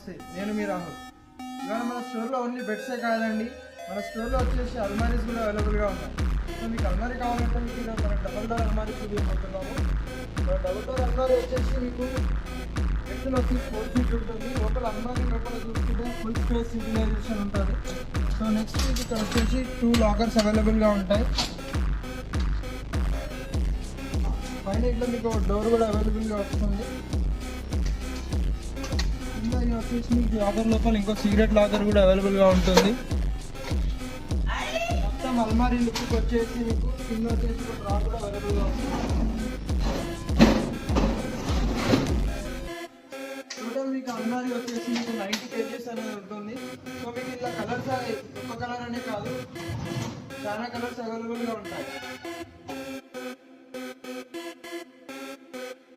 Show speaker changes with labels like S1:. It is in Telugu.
S1: నమస్తే, నేను మీ రాహుల్. ఇవాళ మన స్టోర్లో ఓన్లీ బెడ్సే కాదండి, మన స్టోర్లో వచ్చేసి అల్మారీస్ కూడా అవైలబుల్గా ఉన్నాయి. సో మీకు అల్మారీ కావాలంటే మీకు ఇలా మన డబుల్ డోర్ అల్మారీ చూపించబోతున్నాము. డబుల్ డోర్ అల్మారీ వచ్చేసి మీకు ఎత్తులో వచ్చి 4 feet ఉంటుంది. లోపల అల్మారీ లోపల చూసుకుంటే ఫుల్ స్పేస్ యూటిలైజేషన్ ఉంటుంది. సో నెక్స్ట్ ఇక్కడ వచ్చేసి 2 లాకర్స్ అవైలబుల్గా ఉంటాయి. పైన ఇట్లా మీకు డోర్ కూడా అవైలబుల్గా వస్తుంది. ఇది వచ్చేసి మీకు లాకర్ లోపల ఇంకో సీక్రెట్ లాకర్ కూడా అవైలబుల్గా ఉంటుంది. మొత్తం అల్మారీ లుక్కి వచ్చేసి మీకు కింద వచ్చేసి ఒక డ్రా కూడా అవైలబుల్గా ఉంటుంది. టోటల్ మీకు అల్మారీ వచ్చేసి మీకు 90 kgs అనేది ఉంటుంది. సో మీకు ఇలా కలర్స్ ఒక కలర్ అనే కాదు, చాలా కలర్స్ అవైలబుల్గా ఉంటాయి.